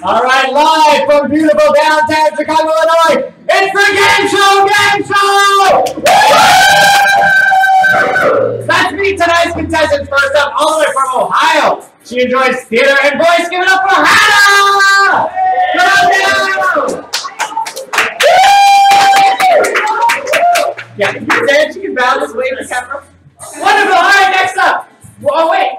All right, live from beautiful downtown Chicago, Illinois, it's the Gameshow Gameshow! That's me, tonight's contestant. First up, all the way from Ohio. She enjoys theater and voice. Give it up for Hannah! Yeah, you can dance, you can bow this way to the camera. Wonderful. All right, next up. Oh, wait.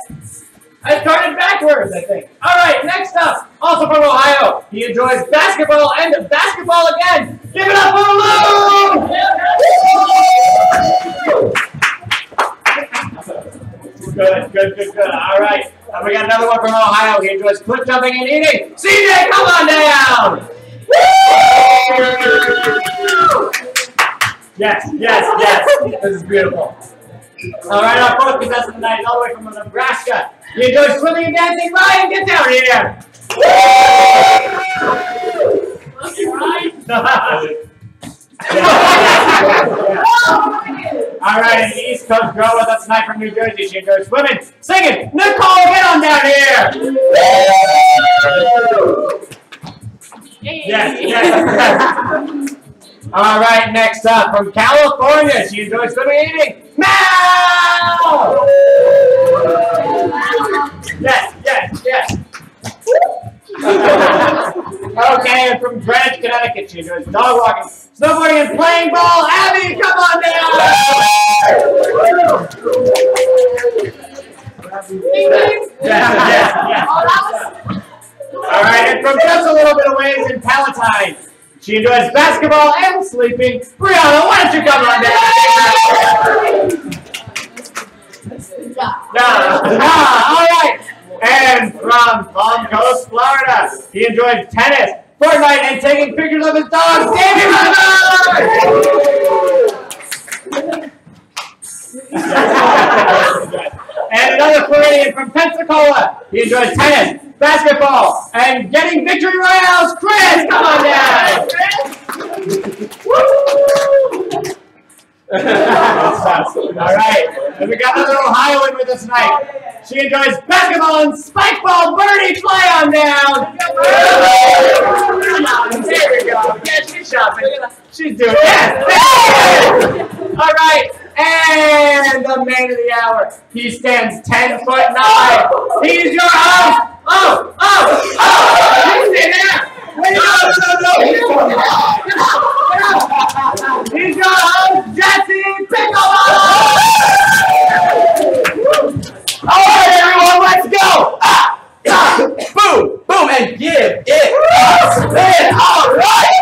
I started backwards, I think. All right, next up, also from Ohio. He enjoys basketball and basketball again. Give it up for Lou! Good. All right, we got another one from Ohio. He enjoys cliff jumping and eating. CJ, come on down! Yes. This is beautiful. All right, our fourth contestant tonight is all the way from Nebraska. He enjoys swimming and dancing. Ryan, get down here. All right, and the East Coast girl with us tonight from New Jersey. She enjoys swimming, singing. Nicole, get on down here. Yes. All right, next up from California, she enjoys swimming and eating. Mal! Yes. Okay, and from Greenwich, Connecticut, she enjoys dog walking, snowboarding, and playing ball. Abby, come on down! Yes. All right, and from just a little bit of ways in Palatine, she enjoys basketball and sleeping. Brianna, why don't you come on down? All right. And from Palm Coast, Florida, he enjoys tennis, Fortnite, and taking pictures of his dog, Davey And another Floridian from Pensacola. He enjoys tennis, basketball, and getting victory royales. Chris, come on down. All right, and we got another Ohioan with us tonight. She enjoys basketball and spike ball. Birdie, play on down. There we go. Yeah, she's shopping. She's doing it. All right, and the man of the hour. He stands 10'9". He's your host. Oh! You stay there. Wait, no. He's your host, Jesse Pinklebottom. All right, everyone, let's go! Boom, and give it spin. All right!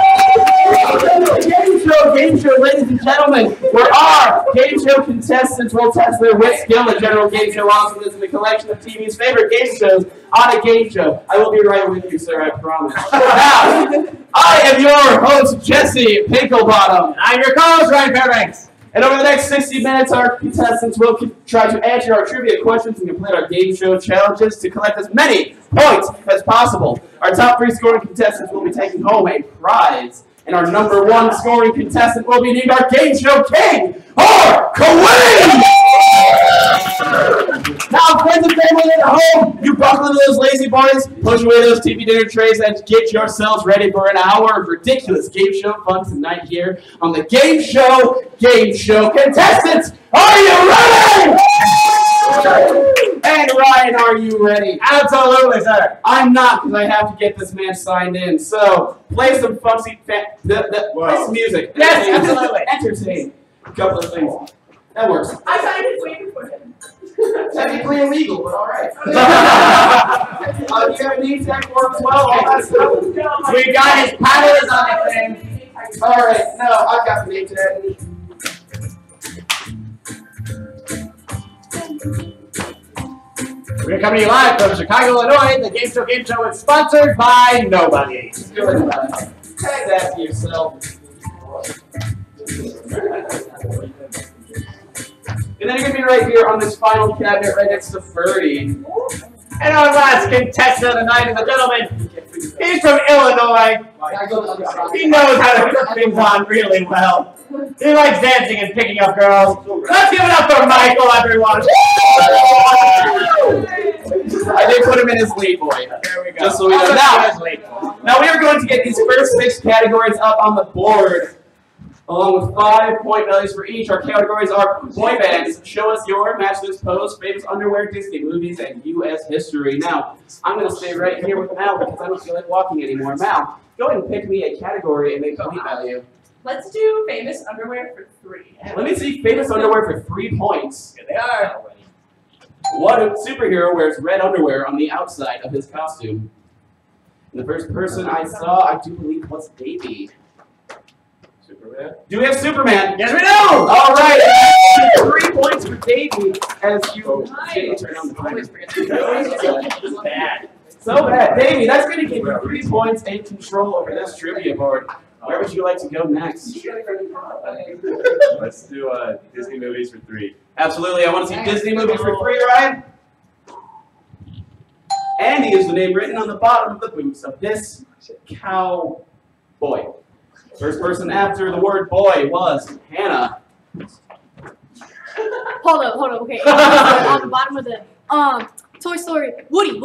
Game show, ladies and gentlemen, where our game show contestants will test their wit, skill, and general game show awesomeness in the collection of TV's favorite game shows on a game show. I will be right with you, sir, I promise. Now, I am your host, Jesse Pinklebottom. I'm your co-host, Louis Fairbanks. And over the next 60 minutes, our contestants will try to answer our trivia questions and complete our game show challenges to collect as many points as possible. Our top 3 scoring contestants will be taking home a prize. And our number 1 scoring contestant will be named our game show king, or Queen! Now, friends and family at home, you buckle into those lazy boys, push away those TV dinner trays, and get yourselves ready for an hour of ridiculous game show fun tonight here on the Game Show Gameshow. Contestants, are you ready? And Ryan, are you ready? Absolutely, sir. I'm not, because I have to get this man signed in. So, play some funky play some music. Yes, absolutely. Entertain. A couple of things. That works. I signed it waiting for him. Technically illegal, but all right. You have a name tag for him as well. All that stuff. We got his paddles on the thing. All right. No, I've got the name tag. We're coming to you live from Chicago, Illinois. The Gameshow Gameshow is sponsored by nobody. Tag that to yourself. And then you're going to be right here on this final cabinet right next to Birdie. And our last contestant of the night is a gentleman. He's from Illinois. He knows how to put things on really well. He likes dancing and picking up girls. Let's give it up for Michael, everyone. I did put him in his lead, boy. There we go. Just so we know. Now we are going to get these first 6 categories up on the board, along with 5 point values for each. Our categories are boy bands, show us your, match this pose, famous underwear, Disney movies, and U.S. history. Now, I'm going to stay right here with Mal because I don't feel like walking anymore. Mal, go ahead and pick me a category and make a point value. Let's do famous underwear for 3. Let me see famous underwear for 3 points. Here they are. What superhero wears red underwear on the outside of his costume? And the first person I saw, I do believe, was Davey. Superman? Do we have Superman? Yes, we do. All right. 3 points for Davey as you turn on the timer. Bad. So bad. Davey, that's going to give you 3 points and control over this trivia board. Where would you like to go next? Let's do Disney movies for 3. Absolutely. I want to see Disney movies for 3, Ryan. Andy is the name written on the bottom of the boots of this cowboy. First person after the word boy was Hannah. Hold up, okay. On the bottom of the Toy Story, Woody.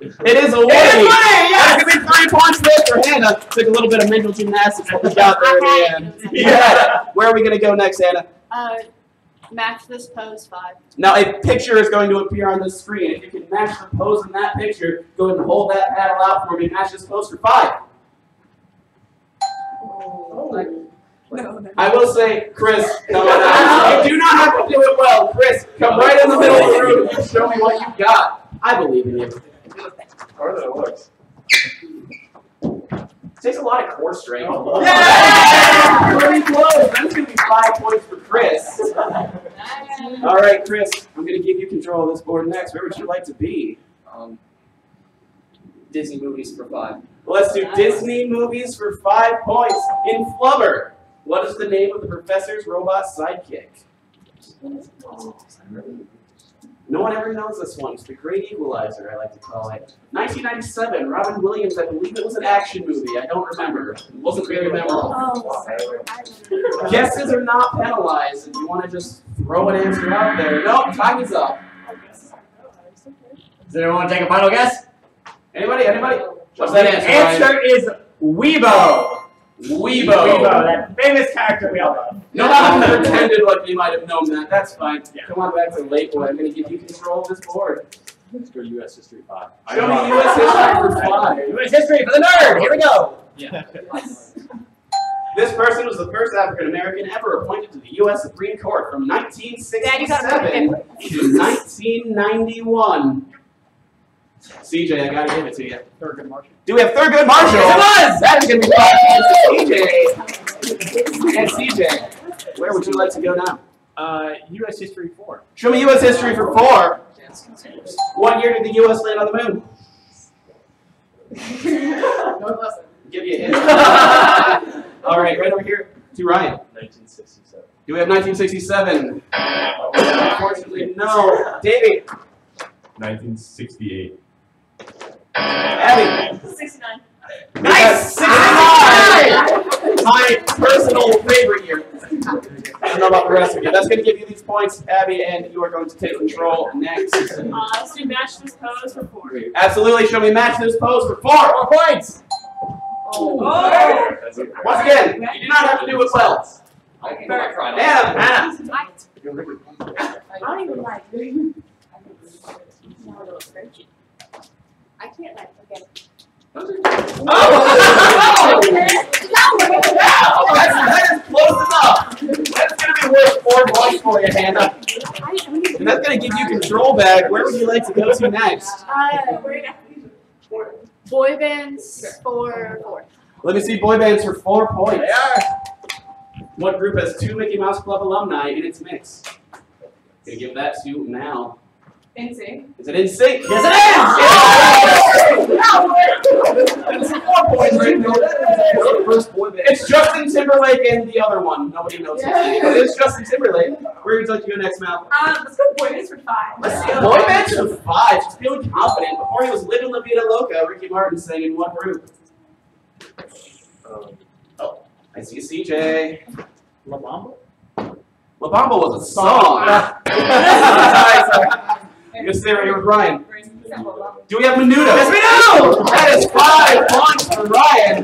It is a Woody. That's going to be 3 points there for Hannah. Took a little bit of mental gymnastics what we got there in the end. Yeah. Where are we going to go next, Hannah? Match this pose 5. Now, a picture is going to appear on the screen. If you can match the pose in that picture, go ahead and hold that paddle out for me. Match this pose for 5. I will say, Chris, come on. You do not have to do it well. Chris, come right in the middle of the room and show me what you got. I believe in you. Harder than it looks. It takes a lot of core strength. Yeah! Pretty close. That's going to be 5 points for Chris. All right, Chris, I'm going to give you control of this board next. Where would you like to be? Disney movies for 5. Let's do Disney movies for 5 points. In Flubber, what is the name of the professor's robot sidekick? No one ever knows this one. It's the Great Equalizer, I like to call it. 1997, Robin Williams, I believe it was an action movie. I don't remember. It wasn't very memorable. Guesses are not penalized if you want to just throw an answer out there. Nope, time is up. Does anyone want to take a final guess? Anybody? What's that answer? Answer is Weebo. Weebo. That famous character we all love. No one pretended like you might have known that. That's fine. Yeah. Come on back to late boy. I'm going to give you control of this board. Let's go U.S. History 5. Show me U.S. history for 5. U.S. history for the nerd. Here we go. Yeah. This person was the first African American ever appointed to the U.S. Supreme Court from 1967 to 1991. CJ, I gotta give it to you. Thurgood Marshall. Do we have Thurgood Marshall? Yes, it was! That is gonna be 5 points for CJ. And CJ, where would you like to go now? U.S. History 4. Show me U.S. history for 4. What year did the U.S. land on the moon? Give you a hint. All right, right over here to Ryan. 1967. Do we have 1967? Unfortunately, no. Davey. 1968. Abby. 69. Nice! 69! My personal favorite year. I don't know about the rest of you. That's going to give you these points, Abby, and you are going to take control next. Let's do match this pose for 4. Absolutely. Show me match this pose for 4. 4 points! Oh. Once again, you do not have to do it well. Hannah! I don't even like it. I can't like forget it. That is close enough. That's going to be worth 4 points for you, Hannah. And that's going to give you control back. Where would you like to go to next? Boy bands for 4. Let me see boy bands for 4 points. They are. What group has 2 Mickey Mouse Club alumni in its mix? Gonna give that to Mal. NSYNC. Is it NSYNC? Yes, it is! It's 4 points right there. First boy band. It's Justin Timberlake and the other one. Nobody knows his name, but it's Justin Timberlake. Where would you like to go next, Mal? Let's go boy bands for 5. Let's see. Boy bands for 5. She's feeling confident. Before he was living La Vida Loca, Ricky Martin sang in what group? Oh, I see CJ. La Bamba? La Bamba was a song. Sorry. I'm gonna stay right here with Ryan. Do we have Menudo? Yes, we do! That is 5 points for Ryan.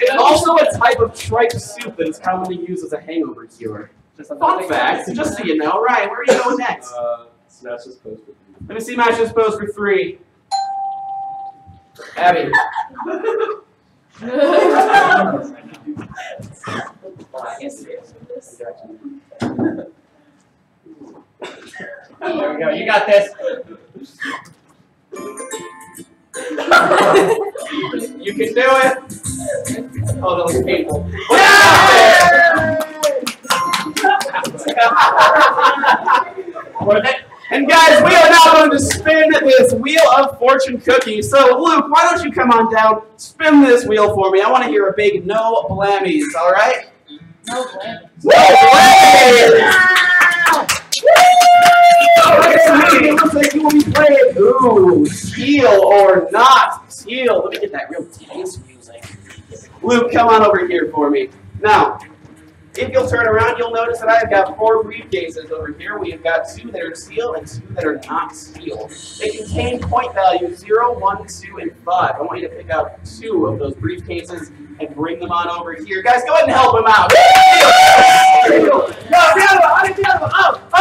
It's also a type of tripe soup that is commonly used as a hangover cure. Just a fun fact, just so you know. Ryan, where are you going next? Smash this post for 3. Let me see Matches Post for 3. Abby. There we go. You got this. You can do it. Oh, that was painful. Worth it. And guys, we are now going to spin this Wheel of Fortune cookie. So, Luke, why don't you come on down, spin this wheel for me. I want to hear a big no blammies, all right? No blammies. No blammies! It looks like you will be playing, ooh, Teal or not Teal. Let me get that real dance music. Luke, come on over here for me. Now, if you'll turn around, you'll notice that I've got 4 briefcases over here. We've got 2 that are sealed and 2 that are not sealed. They contain point values 0, 1, 2, and 5. I want you to pick out 2 of those briefcases and bring them on over here. Guys, go ahead and help him out.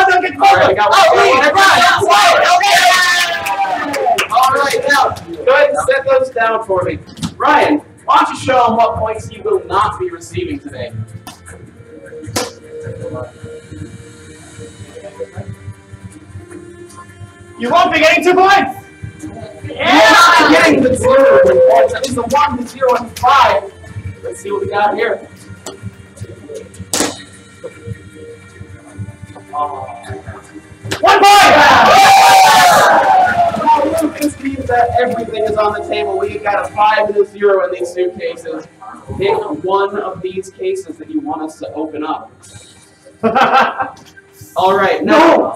Don't get close. All right, now, go ahead and set those down for me. Ryan, why don't you show them what points you will not be receiving today? You won't be getting 2 points. Yeah! You're not getting the 0 points. That means the 1, the 0, and 5. Let's see what we got here. 1 point! Now, Luke, this means that everything is on the table. We've got a 5 and a 0 in these suitcases. Pick one of these cases that you want us to open up. All right, no.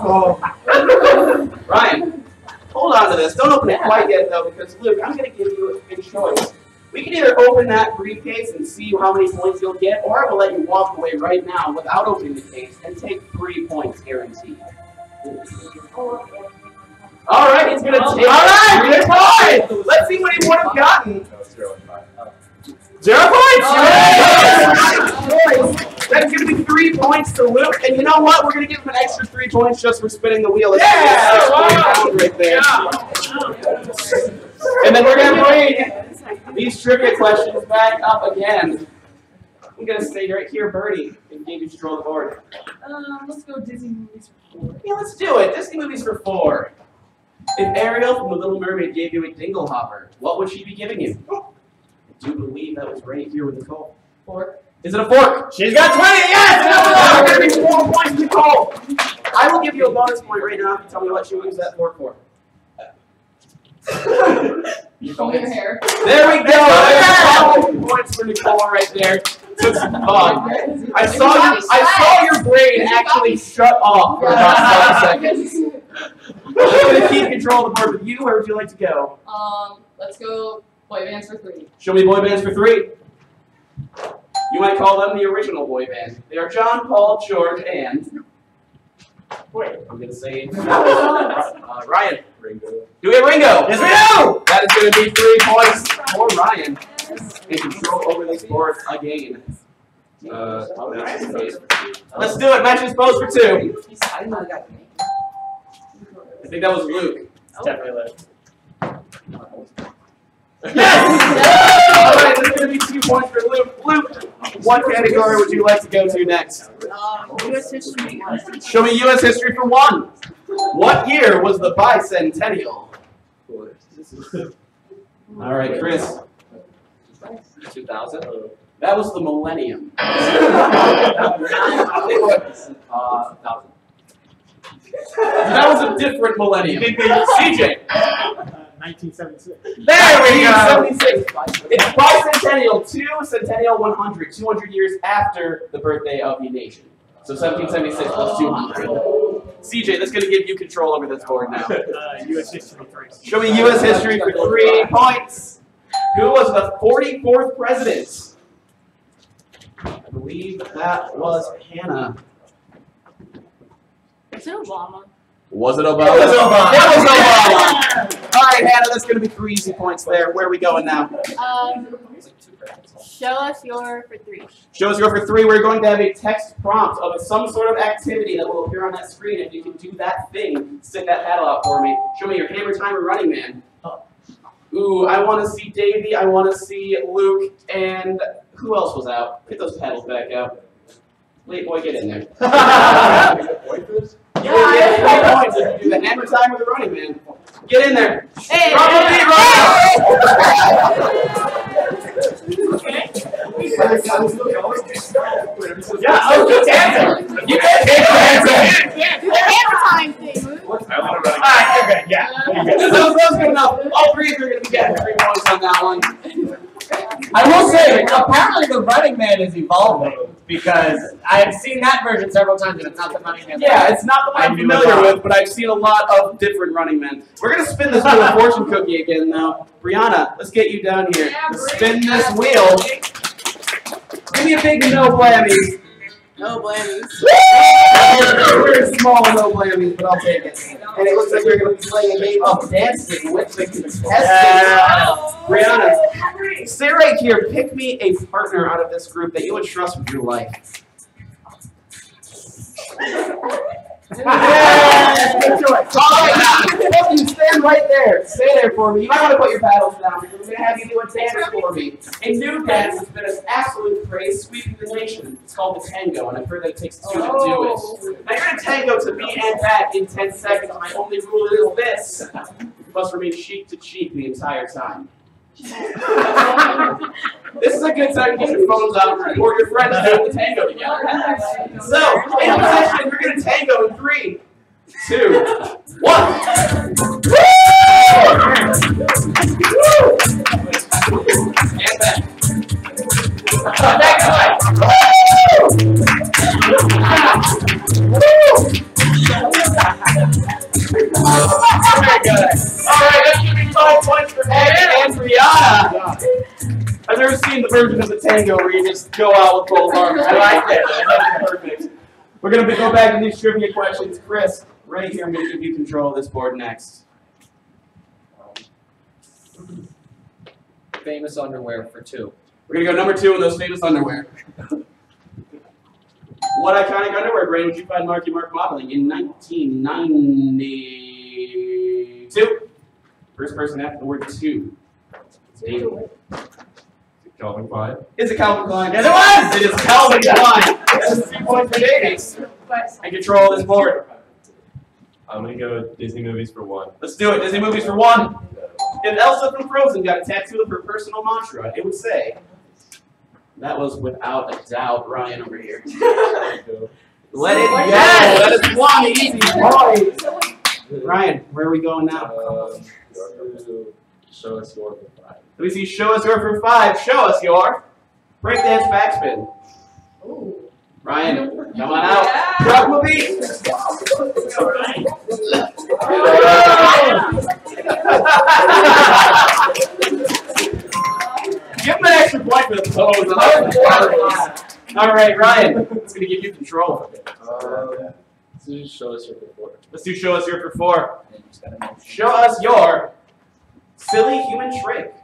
Ryan, hold on to this. Don't open it quite yet, though, because, Luke, I'm going to give you a choice. We can either open that briefcase and see how many points you'll get, or I will let you walk away right now without opening the case and take 3 points guaranteed. All right, he's going to take 3 points. Let's see what he would have gotten. 0 points. That's going to be 3 points to Luke, and you know what? We're going to give him an extra 3 points just for spinning the wheel. It's right there. And then we're going to bring these trivia questions back up again. I'm going to stay right here, Birdie, and Gabe, you should roll the board. Let's go Disney movies for 4. Yeah, let's do it. Disney movies for 4. If Ariel from The Little Mermaid gave you a dingle hopper, what would she be giving you? I do believe that was right here with Nicole. Fork. Is it a fork? She's got 20. Yes. That's going to be 4 points, Nicole. I will give you a bonus point right now if you tell me what she used that fork for. Comb your hair. There we go. 5 points for Nicole right there. Took some fun. I saw your brain actually shut off for about 7 seconds. I'm going to keep control of the board with you. Where would you like to go? Let's go boy bands for 3. Show me boy bands for 3. You might call them the original boy band. They are John, Paul, George, and... Wait, I'm going to say... Ryan. Ringo. Do we have Ringo? Yes, we do. That is going to be 3 points for Ryan. And control over this board again. Let's do it. Matches pose for 2. I think that was Luke. It's definitely Luke. Yes! All right, this is going to be 2 points for Luke. Luke, what category would you like to go to next? U.S. history. Show me U.S. history for 1. What year was the bicentennial? All right, Chris. 2000. That was the millennium. 1000. That was a different millennium. CJ. 1976. There we go. 76. It's bicentennial. 2, Centennial 100, 200 years after the birthday of the nation. So 1776 plus 200. CJ, that's going to give you control over this board now. U.S. history 3. Show me U.S. history for 3 points. Who was the 44th president? I believe that was Hannah. Is it Obama? Was it Obama? It was Obama. It was Obama. All right, Hannah, that's going to be 3 easy points there. Where are we going now? Show us your for 3. Show us your for 3. We're going to have a text prompt of some sort of activity that will appear on that screen. If you can do that thing, stick that paddle out for me. Show me your hammer time or running man. Ooh, I want to see Davey. I want to see Luke. And who else was out? Get those paddles back out. Late boy, get in there. You will get 3 points if you do the hammer time or the running man. Get in there. Hey! Drop a beat right Yeah, oh, good answer. You can take the answer. Do the hammer time thing, Luke. Alright, you're good, yeah. That was good enough. All 3 of you are going to be getting 3 points on that one. I will say, apparently the running man is evolving because I've seen that version several times and it's not the running man. Yeah, it's not the one I'm familiar with, but I've seen a lot of different running men. We're going to spin this wheel of fortune cookie again now. Brianna, let's get you down here. Spin this wheel. Give me a big no blammies. No blammies. Very small no blammies, but I'll take it. And it looks like we're going to be playing a game of dancing with the contestants. Brianna, stay right here. Pick me a partner out of this group that you would trust with your life. Good choice. All right, you stand right there. Stay there for me. You might want to put your paddles down because we're going to have you do a dance for me. A new dance has been an absolute craze sweeping the nation. It's called the tango, and I've heard that it takes 2 to do it. Now you're going to tango to me and back in 10 seconds. My only rule is this: you must remain cheek to cheek the entire time. This is a good time to get your phones out or your friends doing the tango together. So, in position, we're going to tango in 3, 2, 1. Stand back. Next one. Very good. All right, that's going to be 5 points for Eddie and Brianna. I've never seen the version of the tango where you just go out with both arms. I like it. That's perfect. We're going to go back to these trivia questions. Chris, right here, I'm going to give you control of this board next. Famous underwear for 2. We're going to go number 2 in those famous underwear. What iconic underwear brand would you find Marky Mark modeling in 1992? First person after the word 2. Calvin Klein. Is it Calvin Klein? Yes, it was! It is Calvin Klein. That's 3 points for Davies. And control of this board. I'm gonna go Disney movies for 1. Let's do it. Disney movies for 1. If Elsa from Frozen got a tattoo of her personal mantra, it would say, that was without a doubt Ryan over here. Let it go. That is 1 easy point. Ryan, where are we going now? Show us your for 5. Let me see. Show us your for 5. Show us your breakdance backspin. Ooh. Ryan, come on out. Drop a beat. Give him an extra point for the pose. All right, Ryan. It's going to give you control. Let's do show us your for 4. Let's do show us your for 4. Show us your silly human trick.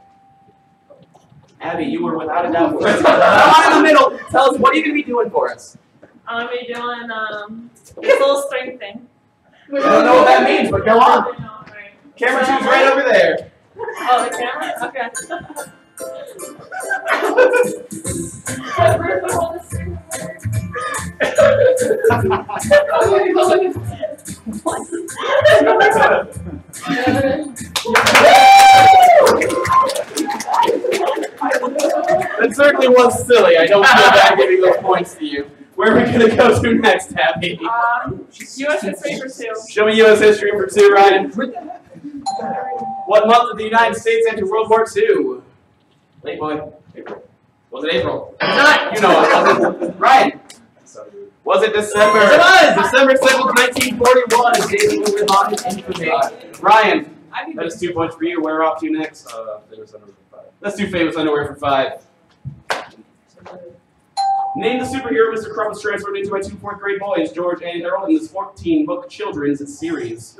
Abby, you were without a doubt. Come on in the middle. Tell us, what are you going to be doing for us? I'm gonna be doing this little string thing. I don't know what that means, but go on. Camera 2's right over there. Oh, the camera? Okay. That certainly was silly. I don't feel bad giving those points to you. Where are we going to go to next, Abby? U.S. history for 2. Show me U.S. history for 2, Ryan. What month did the United States enter World War II? Late boy. Was it April? Not. You know it wasn't. Ryan. Was it December? It was! December 7th, 1941. Is David Louis on infamy. Ryan, that is 2 points for you. Where off to next? Famous underwear for 5. Let's do famous underwear for 5. Name the superhero Mr. Crumb was transferred into by 2 4th-grade boys, George and Harold, in this 14-book children's series.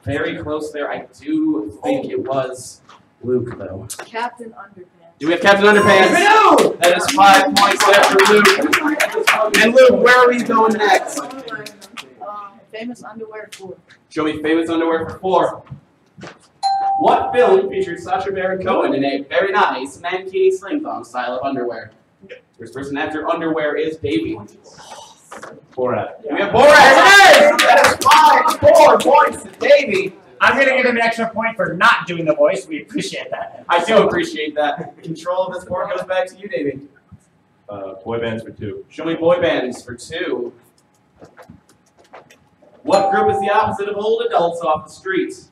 Very close there. I do think it was Luke, though. Captain Underpants. Do we have Captain Underpants? No! That is 5 points there for Luke. And Luke, where are we going next? Famous underwear for. Show me famous underwear for 4. What film featured Sacha Baron Cohen in a very nice mankini sling thong style of underwear? First person after underwear is Baby. Borat. We have Borat. That is 4 points to Davey. I'm going to give him an extra point for not doing the voice. We appreciate that. I do appreciate that. Control of this board goes back to you, Davey. Boy bands for 2. Show me boy bands for 2. What group is the opposite of old adults off the streets?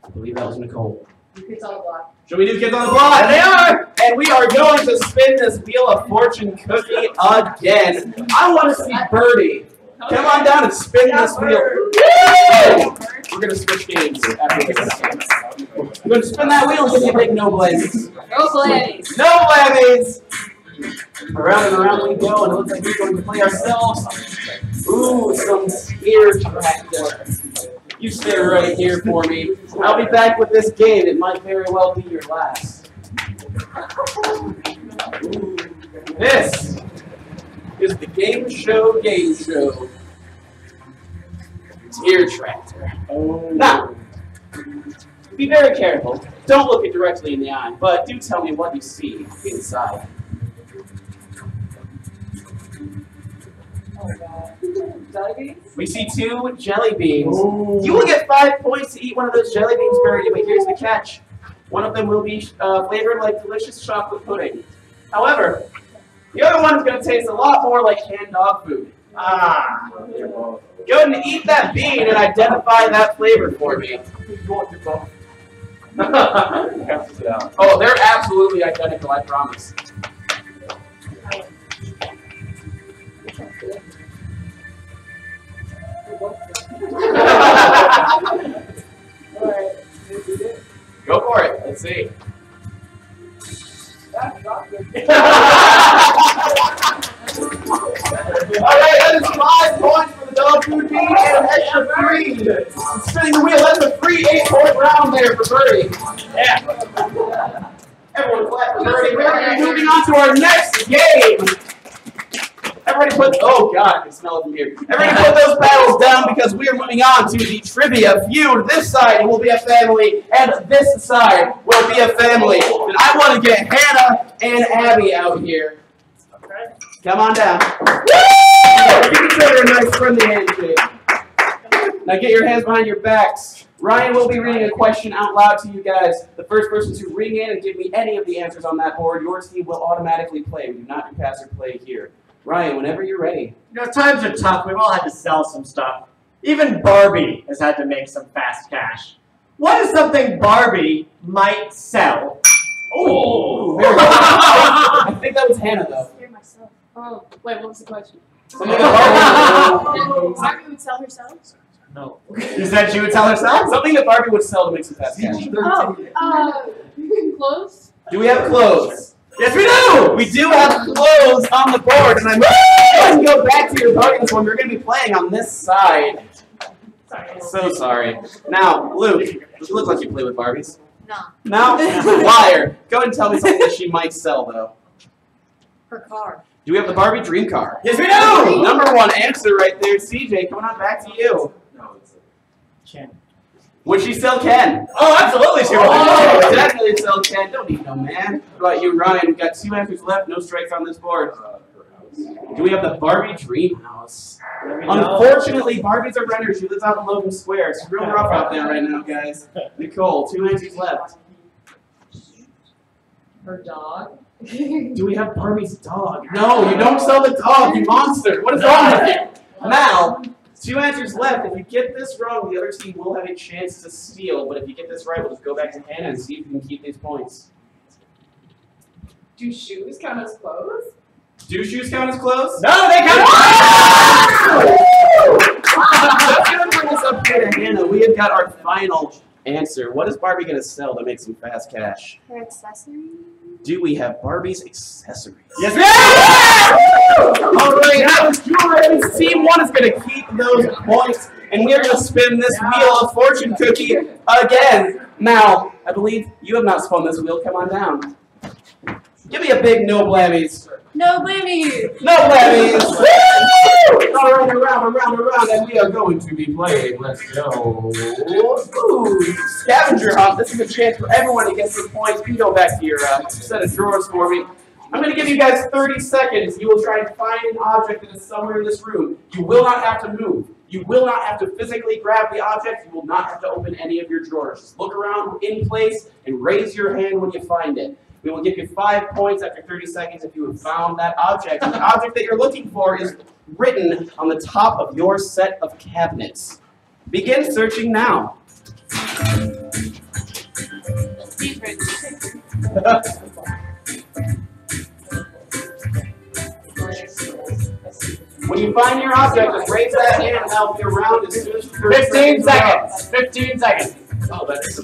I believe that was Nicole. Kids on the block. Show me new kids on the block. There they are! And we are going to spin this Wheel of Fortune cookie again. I want to see Birdie. Come on down and spin this wheel. Woo! We're going to switch games after this. We're going to spin that wheel and give me a big no blames. No blaze. No blammies! Around and around we go, and it looks like we're going to play ourselves. Ooh, some Tear Tractor. You stay right here for me. I'll be back with this game. It might very well be your last. Ooh. This is the Gameshow Gameshow. Tear Tractor. Now, be very careful. Don't look it directly in the eye, but do tell me what you see inside. We see 2 jelly beans. You will get 5 points to eat one of those jelly beans, Birdie, but here's the catch. One of them will be flavored like delicious chocolate pudding. However, the other one is going to taste a lot more like canned dog food. Ah. Go ahead and eat that bean and identify that flavor for me. Oh, they're absolutely identical, I promise. Go for it. Let's see. Alright, that is 5 points for the dog food bean and an extra 3. Spinning the wheel, that's a free 8-point round there for Birdie. Yeah. Everyone clap for Birdie. We're going to be moving on to our next game. Everybody put, oh God, I can smell it from here. Everybody put those paddles down because we are moving on to the trivia feud. This side will be a family, and this side will be a family. And I want to get Hannah and Abby out here. Come on down. Woo! Give each other a nice friendly handshake. Now get your hands behind your backs. Ryan will be reading a question out loud to you guys. The first person to ring in and give me any of the answers on that board, your team will automatically play. We do not do pass or play here. Ryan, whenever you're ready. You know, times are tough. We've all had to sell some stuff. Even Barbie has had to make some fast cash. What is something Barbie might sell? Oh, very good. I think that was Hannah, though. Hear myself. Oh, wait, what was the question? Something that Barbie, Barbie would sell herself? no. You said she would sell herself? Something that Barbie would sell to make some fast cash. Clothes? Do we have clothes? Yes, we do! We do have clothes on the board, and I'm going to go back to your bonus one. We're going to be playing on this side. So sorry. Now, Luke, does it look like you play with Barbies? No. No? Liar. Go ahead and tell me something that she might sell, though. Her car. Do we have the Barbie dream car? Yes, we do! Number 1 answer right there. CJ, coming on back to you. Ken. Would she sell Ken? Oh, absolutely she would. Oh, definitely sell Ken. Don't need no man. What about you, Ryan? We've got 2 answers left. No strikes on this board. Do we have the Barbie dream house? Unfortunately, Barbie's a renter. She lives out in Logan Square. It's real rough out there right now, guys. Nicole, 2 answers left. Her dog. Do we have Barbie's dog? No, you don't sell the dog, you monster. What is wrong with you? Now, 2 answers left. If you get this wrong, the other team will have a chance to steal. But if you get this right, we'll just go back to Hannah and see if you can keep these points. Do shoes count as clothes? Do shoes count as clothes? No, they count. I'm going to bring this up here to Hannah. We have got our final answer. What is Barbie going to sell to make some fast cash? Her accessory. Do we have Barbie's accessories? Yes, we do. All right, that was yours. Team 1 is going to keep those points, and we're going to spin this Wheel of Fortune cookie again. Now, I believe you have not spun this wheel. Come on down. Give me a big no blammies. No blammies. No blammies. Woo! All right, around, and we are going to be playing. Let's go. Ooh, scavenger hunt. This is a chance for everyone to get some points. You can go back to your set of drawers for me. I'm going to give you guys 30 seconds. You will try and find an object that is somewhere in this room. You will not have to move. You will not have to physically grab the object. You will not have to open any of your drawers. Just look around in place and raise your hand when you find it. We will give you 5 points after 30 seconds if you have found that object. And the object that you're looking for is written on the top of your set of cabinets. Begin searching now. When you find your object, just raise that hand and that'll be around as soon as 15 seconds. 15 seconds. Oh, that's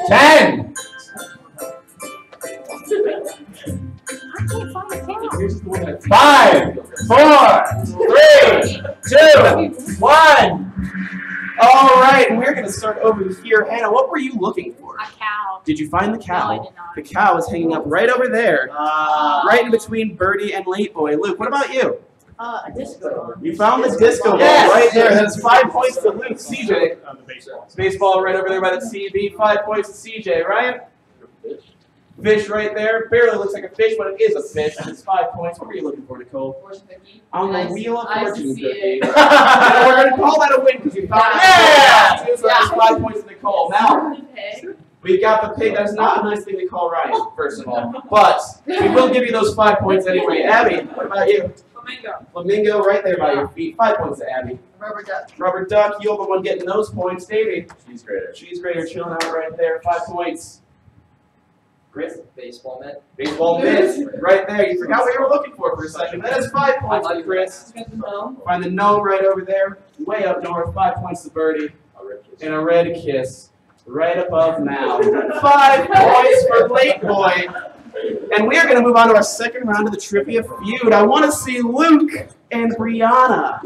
10. I can't find the camera. Here's the one that 5, 4, 3, 2, 1. All right, and we're going to start over here. Hannah, what were you looking for? A cow. Did you find the cow? No, I did not. The cow is hanging up right over there, right in between Birdie and Late Boy. Luke, what about you? A disco. You found the disco ball Yes. right there. That's 5 points to Luke. CJ. On the baseball. Baseball right over there by the CB. 5 points to CJ. Ryan? Fish right there. Barely looks like a fish, but it is a fish. It's 5 points. What were you looking for, Nicole? Fortune cookie. On the Nice. Wheel of I Fortune see cookie. it. And we're going to call that a win because you found Yeah. it. So that's 5 points to Nicole. Now, Pig. we got the pig. That's not a nice thing to call Ryan, first of all. But we will give you those 5 points anyway. Abby, what about you? Flamingo. Flamingo right there by your feet. 5 points to Abby. Rubber duck. Rubber duck, you're the one getting those points. Davey. Cheese grater. Cheese grater chilling out right there. 5 points. Chris. Baseball mitt. Baseball mitt right there. You forgot what you were looking for a second. That is 5 points to Chris. Got the gnome. Find the gnome right over there. Way up north. 5 points to Birdie. And a red kiss. Right above now. 5 points for Late Boy. And we are going to move on to our second round of the Trivia Feud. I want to see Luke and Brianna.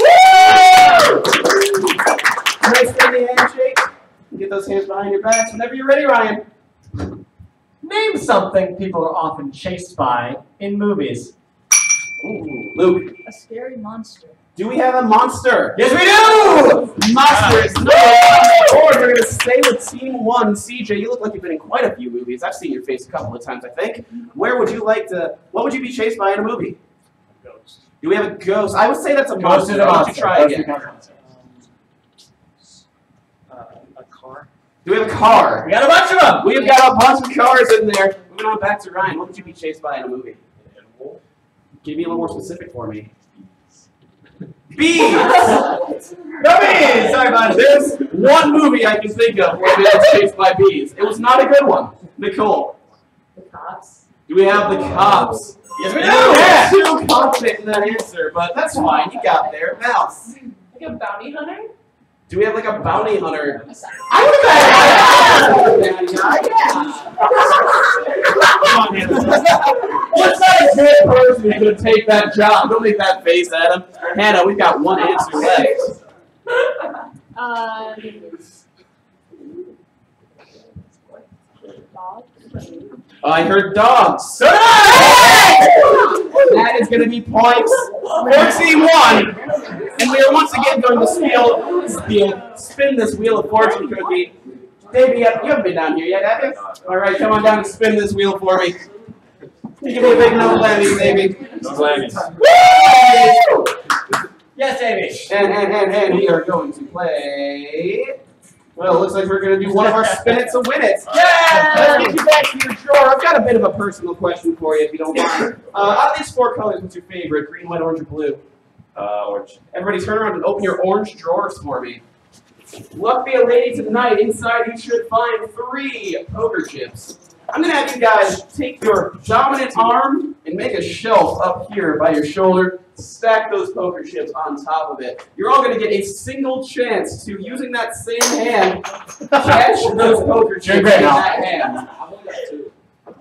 Nice steady handshake. Get those hands behind your backs whenever you're ready, Ryan. Name something people are often chased by in movies. Ooh, Luke, A scary monster. do we have a monster? Yes, we do! Monster is no. Or we're going to stay with Team 1. CJ, you look like you've been in quite a few movies. I've seen your face a couple of times, I think. Where would you like to, what would you be chased by in a movie? Ghost. Do we have a ghost? I would say that's a Ghost monster. is a Why don't monster. you try Ghost is again? a monster. A car. Do we have a car? We got a bunch of them! We've got a bunch of cars in there. Moving on back to Ryan. What would you be chased by in a movie? Can you be a little more specific for me? Bees! No bees! Sorry about it. There's one movie I can think of where they were chased by bees. It was not a good one. Nicole, The cops. do we have the cops? Yes, we do! Yeah. Too confident in that answer, but that's fine. You got there. Now, Like a bounty hunter. do we have like a bounty hunter? I would have Come on, Hannah. What's that good person who's going to take that job? Don't make that face at him. Hannah, we've got one answer left. Dog. I heard dogs. That is going to be points for Team 1. And we are once again going to spin this Wheel of Fortune cookie. Davey, you haven't been down here yet, have you? All right, come on down and spin this wheel for me. Give me a big no blammies, baby. No blammies. Woo! Yes, Davey. And we are going to play. Well, it looks like we're going to do one of our spin it to win it. Yeah! Let's get you back to your drawer. I've got a bit of a personal question for you, if you don't mind. Out of these 4 colors, what's your favorite? Green, white, orange, or blue? Orange. Everybody turn around and open your orange drawers for me. Luck be a lady tonight. Inside you should find 3 poker chips. I'm going to have you guys take your dominant arm and make a shelf up here by your shoulder. Stack those poker chips on top of it. You're all going to get a single chance to, using that same hand, catch those poker chips in that hand.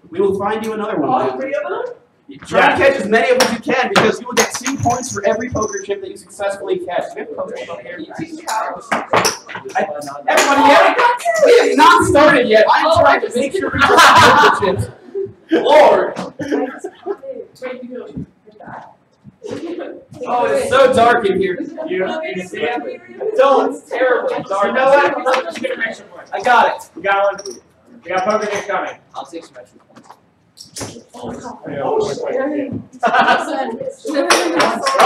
We will find you another one. All 3 of them? Try to catch as many of them as you can, because you will get 2 points for every poker chip that you successfully catch. We have poker chips up here. Everybody, we have not started yet. I'm trying to make sure we get poker chips. Lord. Oh, it's so dark in here. You see it? Don't. It's terribly dark. You know what? Let's get an extra point. I got it. We got one. We got poker chips coming. I'll take some extra points. All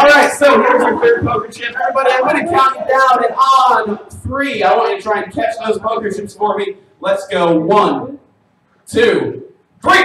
right, so here's your third poker chip. Everybody, I'm going to count you down, and on 3, I want you to try and catch those poker chips for me. Let's go. 1, 2, 3. All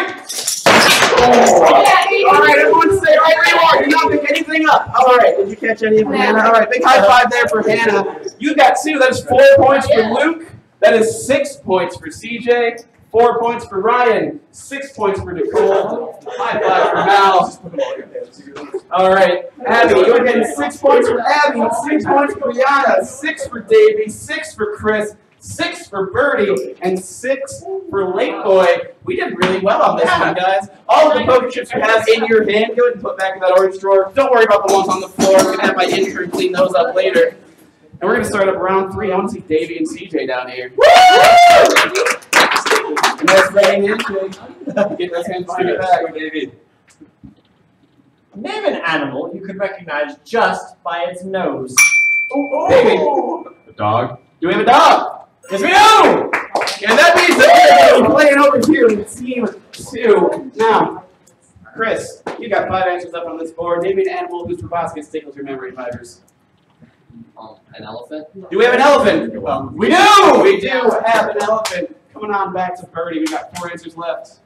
right, everyone stay right where you are. You're not picking anything up. All right, did you catch any of them, Hannah? All right, big high five there for Hannah. You got 2. That is 4 points for Luke. That is 6 points for CJ. 4 points for Ryan, 6 points for Nicole, high five for Mal. All right, Abby, you're getting 6 points for Abby, 6 points for Yana, 6 for Davey, 6 for Chris, 6 for Birdie, and 6 for Late Boy. We did really well on this one, guys. All of the poker chips you have in your hand, go ahead and put back in that orange drawer. Don't worry about the ones on the floor. I'm going to have my intern clean those up later. And we're going to start up round 3. I want to see Davey and CJ down here. Woo! Nice running handshake. Get those hands behind your back, Davey. Name an animal you could recognize just by its nose. Davey. A dog. Do we have a dog? Yes, we do! And that means that we're playing over here in team 2. Now, Chris, you got 5 answers up on this board. Name an animal whose proboscis tickles your memory fibers. An elephant. Do we have an elephant? We do! We do have an elephant. Coming on back to Birdie. We got 4 answers left.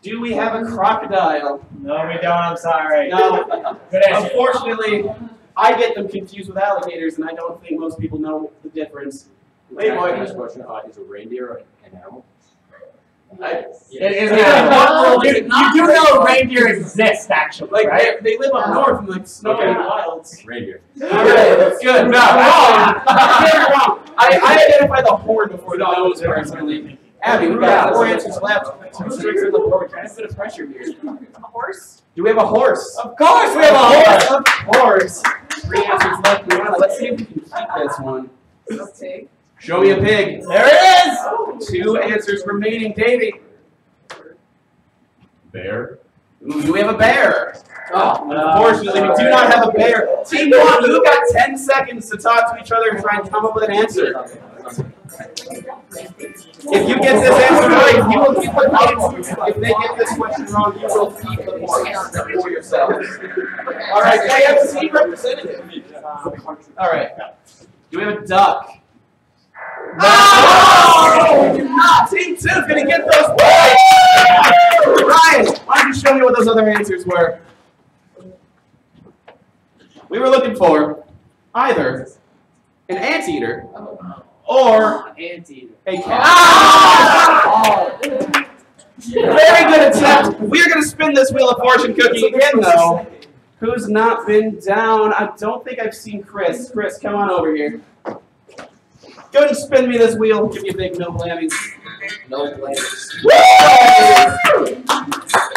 Do we have a crocodile? No, we don't. I'm sorry. No. Good answer. Unfortunately, I get them confused with alligators, and I don't think most people know the difference. Wait, boy. Next question: is a reindeer an animal? It is an animal. You do know reindeer exist, actually, Like right? they live up north in like snowy wilds. Reindeer. All right, that's good. No, wrong. Wrong. I identified the horn before the nose personally. Abby, we got 4 answers left. 2 streaks on the board. Trying to put a pressure here. A horse? Do we have a horse? Of course, we have a horse. Of course. 3 answers left. Brianna, let's see if we can keep this one. Pig. Show me a pig. There it is. 2 answers remaining. Davey. Bear. Ooh, do we have a bear? Oh, unfortunately, we do not have a bear. Team 1, who got 10 seconds to talk to each other and try and come up with an answer? If you get this answer right, you will keep the points. If they get this question wrong, you will keep the points for yourself. All right, can I have a team representative? All right. Do we have a duck? No! We do not. Team 2 is going to get those points. Ryan, why don't you show me what those other answers were? We were looking for either an anteater or a cat. Very good attempt. We are going to spin this wheel of fortune cookie again, though. Who's not been down? I don't think I've seen Chris. Chris, come on over here. Go ahead and spin me this wheel. Give me a big no blammies. No players.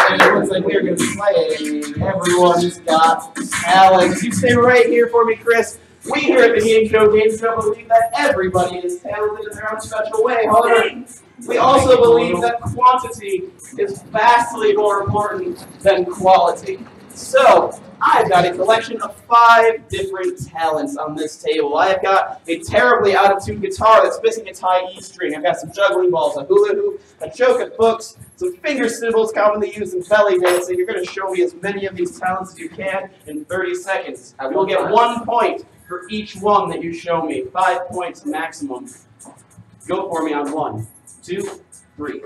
And it looks like we are going to be playing. Everyone's got talent. You stay right here for me, Chris. We here at the Gameshow Gameshow believe that everybody is talented in their own special way. However, we also believe that quantity is vastly more important than quality. So, I've got a collection of 5 different talents on this table. I've got a terribly out-of-tune guitar that's missing a tie E string. I've got some juggling balls, a hula hoop, a joke of books, some finger cymbals commonly used in belly dancing. You're going to show me as many of these talents as you can in 30 seconds. You will get 1 point for each one that you show me. 5 points maximum. Go for me on 1, 2, 3.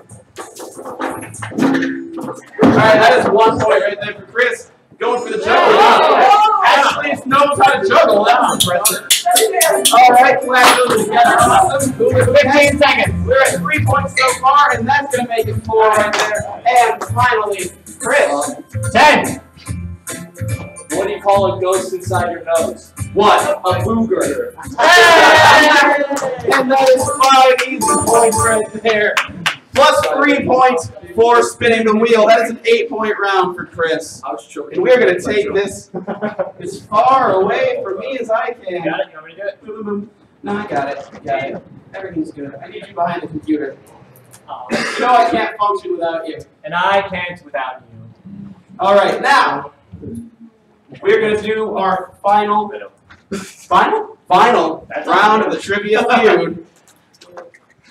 Alright, that is 1 point right there for Chris. Going for the juggling. at least knows how to juggle. That's impressive. All right, clap those together. Awesome. 15 seconds. We're at 3 points so far, and that's going to make it 4 right there. And finally, Chris. 10. What do you call a ghost inside your nose? What? A booger. And that is 5 easy points right there. Plus 3 points for spinning the wheel. That is an 8-point round for Chris. I was choking. And we're going to take this as far away from me as I can. You got it? You want me to do it? Boom, boom, boom. No, I got it. Got it. Everything's good. I need you behind the computer. You know I can't function without you. And I can't without you. All right, now we're going to do our final round of the trivia feud.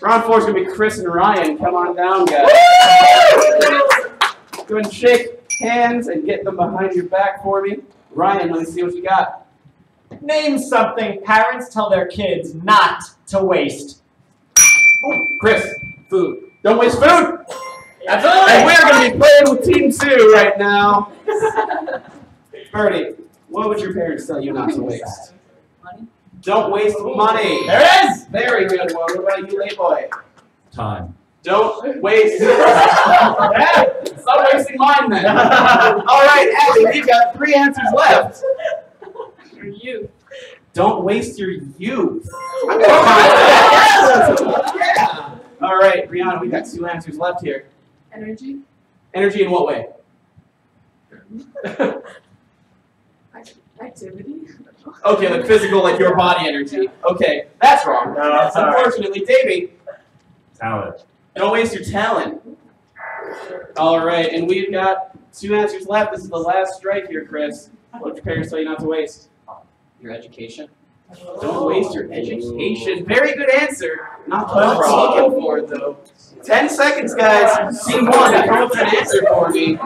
Round 4 is going to be Chris and Ryan. Come on down, guys. Go ahead and shake hands and get them behind your back for me. Ryan, let me see what you got. Name something parents tell their kids not to waste. Chris, Food. don't waste food. Absolutely. And we're going to be playing with Team 2 right now. Birdie, what would your parents tell you not to waste? Money. Don't waste money. There it is. Very good one. What about you, late boy? Time. Don't waste. Stop wasting mine then. All right, Abby, we've got 3 answers left. For you. Don't waste your youth. I'm gonna find that. Yeah. All right, Brianna, we got 2 answers left here. Energy. Energy in what way? Activity. Okay, like physical, like your body energy. Okay, that's wrong. No, sorry. Unfortunately, Davey, Talent. don't waste your talent. All right, and we've got 2 answers left. This is the last strike here, Chris. What would your parents tell you not to waste? Your education. Don't waste your education. Very good answer. Not what I was looking for, though. 10 seconds, guys. Team 1, come up with an answer for me.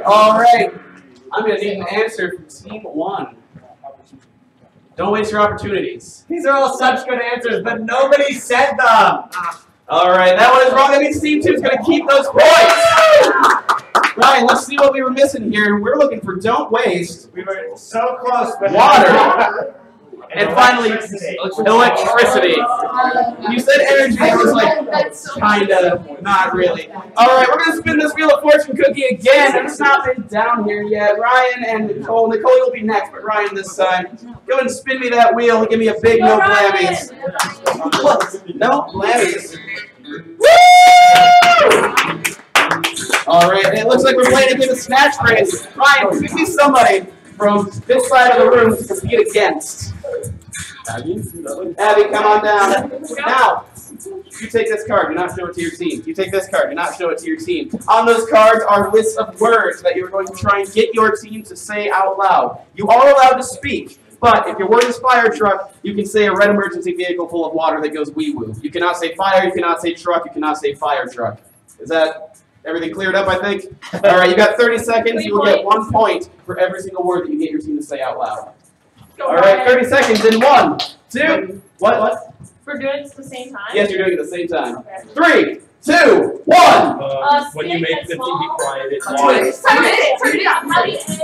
All right. I'm going to need an answer from Team 1. Don't waste your opportunities. These are all such good answers, but nobody said them. All right, that one is wrong. That means Team 2 is going to keep those points. Ryan, let's see what we were missing here. We're looking for don't waste. We were so close, but Water. And finally, electricity. You said energy. I was like, kind of, not really. All right, we're going to spin this Wheel of Fortune cookie again. It's not been down here yet. Ryan and Nicole. Nicole, you'll be next, but Ryan this time. Go ahead and spin me that wheel and give me a big no blammies. No blammies. Woo! All right, it looks like we're playing a game of snatch race. Ryan, pick me somebody from this side of the room to compete against. Abby, come on down. Now, you take this card, do not show it to your team. You take this card, do not show it to your team. On those cards are lists of words that you're going to try and get your team to say out loud. You are allowed to speak, but if your word is fire truck, you can say a red emergency vehicle full of water that goes wee-woo. You cannot say fire, you cannot say truck, you cannot say fire truck. Is that everything cleared up, I think? All right, you got 30 seconds. You will get 1 point for every single word that you get your team to say out loud. All right, 30 seconds in 1, 2, what? We're doing it at the same time? Yes, you're doing it at the same time. Okay. 3, 2, 1. When you make the TV quiet, it's Turn on. it up. How do you say?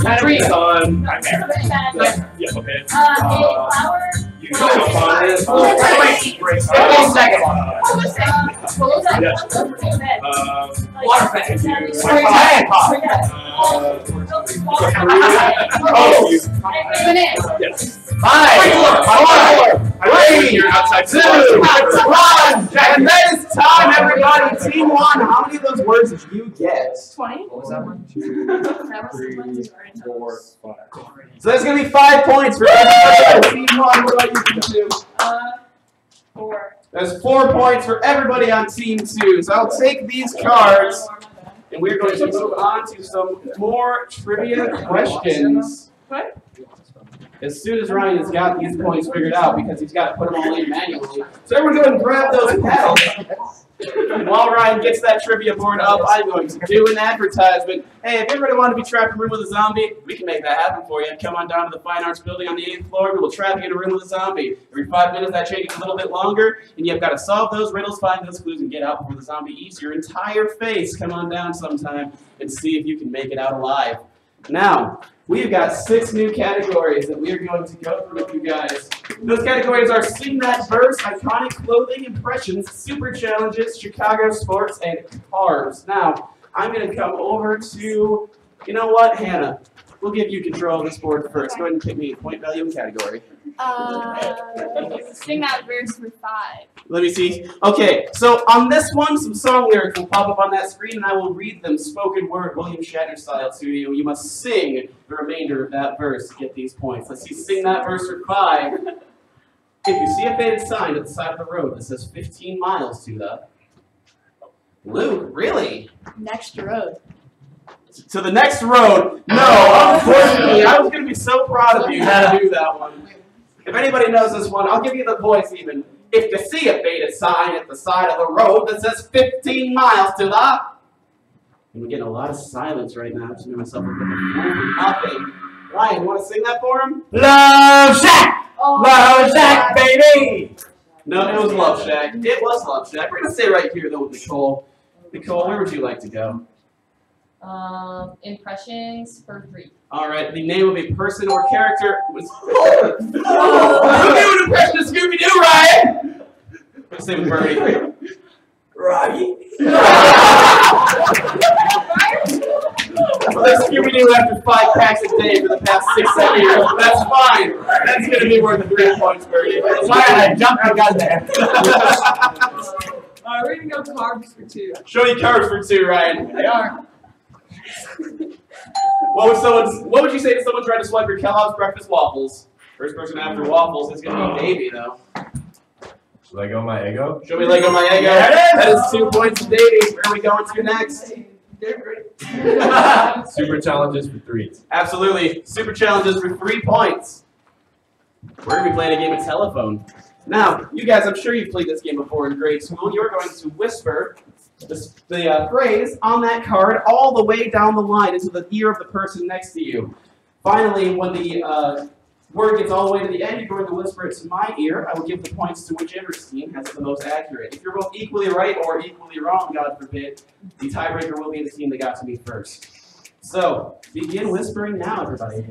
Batteries on. I'm there. Yeah. Yeah, okay. A flower. You jump on it. Wait, 15 seconds. Water Yes. 5, 4, 3, 2, 1. And that is time, everybody. Team 1, how many of those words did you get? 20. What was that one? 2, 3, 4, 5. So that's going to be 5 points for everybody. Team 1, what about you, Team 2? 4. There's 4 points for everybody on Team 2. So I'll take these cards, and we're going to move on to some more trivia questions. What? As soon as Ryan has got these points figured out, because he's got to put them all in manually. So everyone go and grab those paddles. And while Ryan gets that trivia board up, I'm going to do an advertisement. Hey, if you ever want to be trapped in a room with a zombie, we can make that happen for you. Come on down to the Fine Arts Building on the 8th floor. We will trap you in a room with a zombie. Every 5 minutes, that changes a little bit longer, and you've got to solve those riddles, find those clues, and get out before the zombie eats your entire face. Come on down sometime and see if you can make it out alive. Now, we've got 6 new categories that we are going to go through with you guys. Those categories are Sing That Verse, Iconic Clothing Impressions, Super Challenges, Chicago Sports, and Cars. Now, I'm going to come over to, you know what, Hannah? We'll give you control of this board first. Go ahead and pick me a point value and category. Sing That Verse for 5. Let me see. Okay, so on this one, some song lyrics will pop up on that screen, and I will read them spoken word, William Shatner style to you. You must sing the remainder of that verse to get these points. Let's see, Sing That Verse for 5. If you see a faded sign at the side of the road that says 15 miles to the... Luke, really? Next road. To the next road? No, unfortunately, I was going to be so proud of you to do that one. If anybody knows this one, I'll give you the voice even. If you see a faded sign at the side of the road that says 15 miles to the... And we're getting a lot of silence right now. I'm just making myself a bit of nothing. Ryan, you want to sing that for him? Love Shack! Oh, Love Shack, baby! No, it was Love Shack. It was Love Shack. We're going to stay right here, though, with Nicole. Nicole, where would you like to go? Impressions for 3. All right, the name of a person or character was... Who knew an impression of Scooby-Doo, Ryan? Let's say with Bernie. Rocky. Well, there's Scooby-Doo after 5 packs a day for the past 6-7 years. That's fine. That's going to be worth the 3 points, Bernie. That's why I jumped and got there. We're gonna go carbs for 2. Show you cards for 2, Ryan. They are. What would you say to someone trying to swipe your Kellogg's breakfast waffles? First person after waffles is going to be Davey, though. Lego my ego. Show me Lego my ego. There it is. That is 2 points to Davey. Where are we going to next? Super challenges for 3. Absolutely. Super challenges for 3 points. We're going to be playing a game of telephone. Now, you guys, I'm sure you've played this game before in grade school. You're going to whisper the phrase on that card all the way down the line into the ear of the person next to you. Finally, when the word gets all the way to the end, you're going to whisper it to my ear. I will give the points to whichever team has it the most accurate. If you're both equally right or equally wrong, God forbid, the tiebreaker will be the team that got to me first. So, begin whispering now, everybody.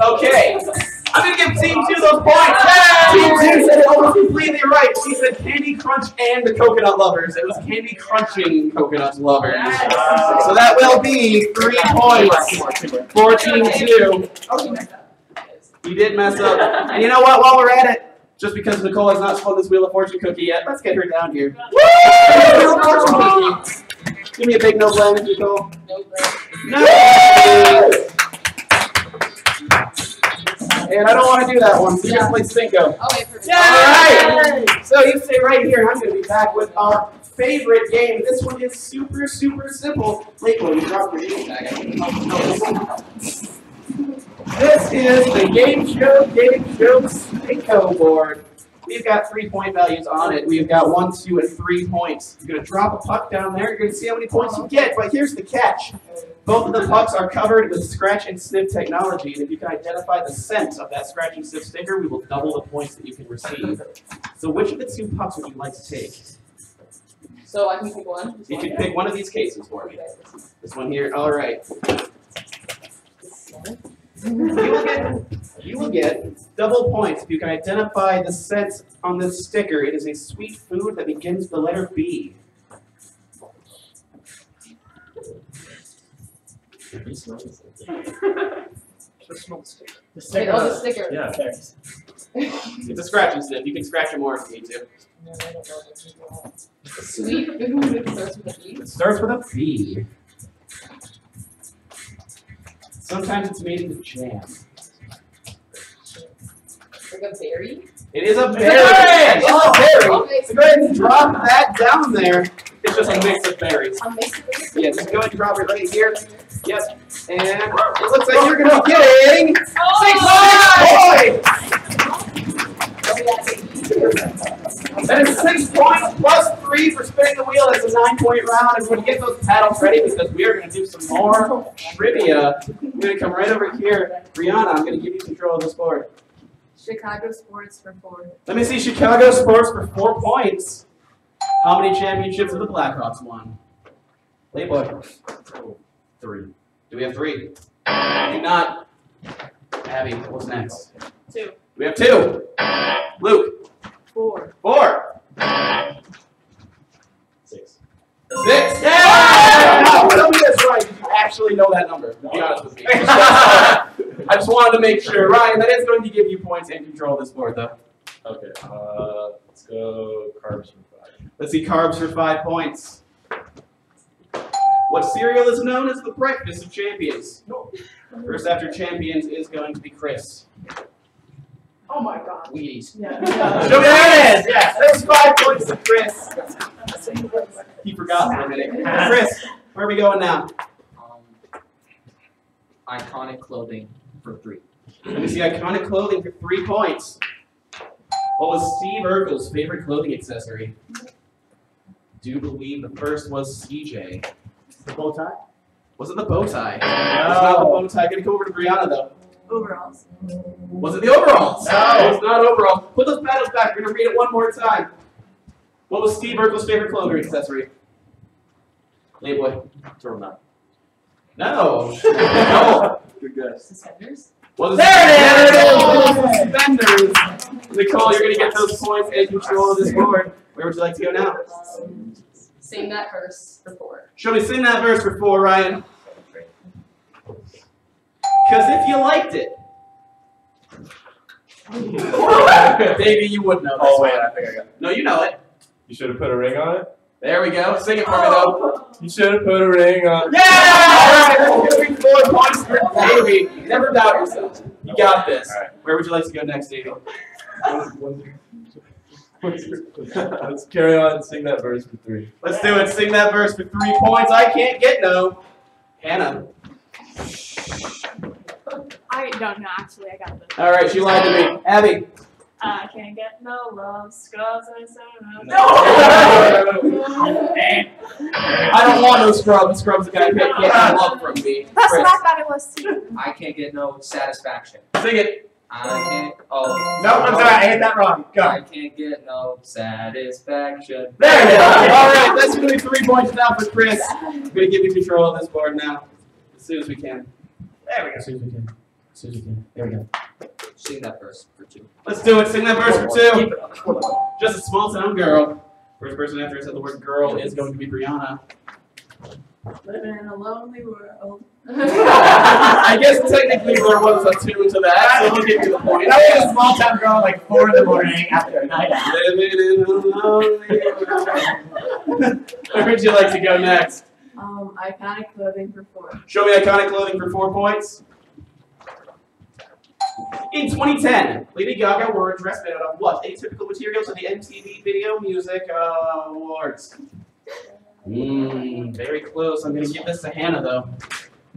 Okay, I'm going to give Team 2 those points. Team 2 said it almost completely right. She said Candy Crunch and the Coconut Lovers. It was Candy Crunching Coconut Lovers. So that will be 3 points for Team 2. You did mess up. And you know what, while we're at it, just because Nicole has not spun this Wheel of Fortune cookie yet, let's get her down here. Wheel of Fortune cookie. Give me a big no blame, Nicole. No. And I don't want to do that one, so you just play Cinco. Oh, wait for me. Alright! So you stay right here, and I'm going to be back with our favorite game. This one is super, super simple. Wait, well, you dropped your game tag. This is the Gameshow Cinco board. We've got 3-point values on it. We've got 1, 2, and 3 points. You're going to drop a puck down there. You're going to see how many points you get. But here's the catch. Both of the pucks are covered with scratch and sniff technology. And if you can identify the scent of that scratch and sniff sticker, we will double the points that you can receive. So which of the 2 pucks would you like to take? So I can pick one? You can pick one of these cases for me. This one here. All right. You will get double points if you can identify the scent on this sticker. It is a sweet food that begins with the letter B. The sticker. Yeah, thanks. It's a scratch and sniff. You can scratch it more if you need to. Sweet food starts with a B. It starts with a B. Sometimes it's made into jam. Like a berry? It is a berry. berry! It's a berry. Okay. So go ahead and drop that down there. It's just a mix of berries. A mix of berries? Yeah, just go ahead and drop it right here. Yes. And it looks like you're going to be getting 6 points! That is 6 points plus 3 for spinning the wheel. That's a 9-point round. And we're going to get those paddles ready because we are going to do some more trivia. We're going to come right over here. Brianna, I'm going to give you control of this board. Chicago sports for 4. Let me see Chicago sports for 4 points. How many championships have the Blackhawks won? Playboy. 3. Do we have 3? Do not. Abby, what's next? 2. We have 2. Luke. 4. 4. 6. 6. Yeah! No, tell me this, Ryan. Did you actually know that number? To be honest with me. I just wanted to make sure. Ryan, that is going to give you points and control of this board, though. Okay. Let's go carbs for 5. Let's see carbs for 5 points. What cereal is known as the breakfast of champions? First after champions is going to be Chris. Oh my god. Wheaties. Yeah. Show me there it is. Yes, there's 5 points to Chris. He forgot for a minute. Chris, where are we going now? Iconic clothing for 3. Let me see iconic clothing for 3 points. What was Steve Urkel's favorite clothing accessory? Do believe the first was CJ. The bow tie? Was it the bow tie? It's not the bow tie. Gonna come over to Brianna though. Overalls. Was it the overalls? No. It's not overalls. Put those paddles back. We're gonna read it one more time. What was Steve Urkel's favorite clothing accessory? Playboy. Turtleneck. No. No. Good guess. Suspenders? Was There it is! Suspenders. Nicole, you're gonna get those points and control of this board. Where would you like to go now? Sing that verse for 4. Show me sing that verse for 4, Ryan. Because if you liked it. Maybe you would know this Oh, wait, one. I think I got it. No, you know it. You should have put a ring on it. There we go. Sing it for me, though. You should have put a ring on it. Yeah! All right, that's going to be 4 points for Davey. Never doubt yourself. You got this. All right. Where would you like to go next, Davey? Let's carry on and sing that verse for 3. Let's do it. Sing that verse for 3 points. I can't get no. Hannah. I don't know, actually, I got this. All right, she lied to me. Abby. I can't get no love, scrubs and so I don't want no scrubs. Scrubs are gonna get love from me. That's Chris, what I thought it was too. I can't get no satisfaction. sing it. I can't. Oh. No, I'm sorry, I hit that wrong. Go. I can't get no satisfaction. There it is. All right, that's gonna be 3 points now for Chris. I'm gonna give you control of this board now, as soon as we can. There we go. As soon as we can. As soon as we can. There we go. Sing that verse for 2. Let's do it. Sing that verse for 2. Keep it up. Just a small town girl. First person after I said the word girl is going to be Brianna. Living in a lonely world. I guess technically there was a tune to that, so we'll give you the point. That was a small town girl like 4 in the morning after a night out. Living in a lonely world. Where would you like to go next? Iconic clothing for 4. Show me iconic clothing for 4 points. In 2010, Lady Gaga wore a dress made out of what? Atypical materials of the MTV Video Music Awards. Very close. I'm going to give this to Hannah, though.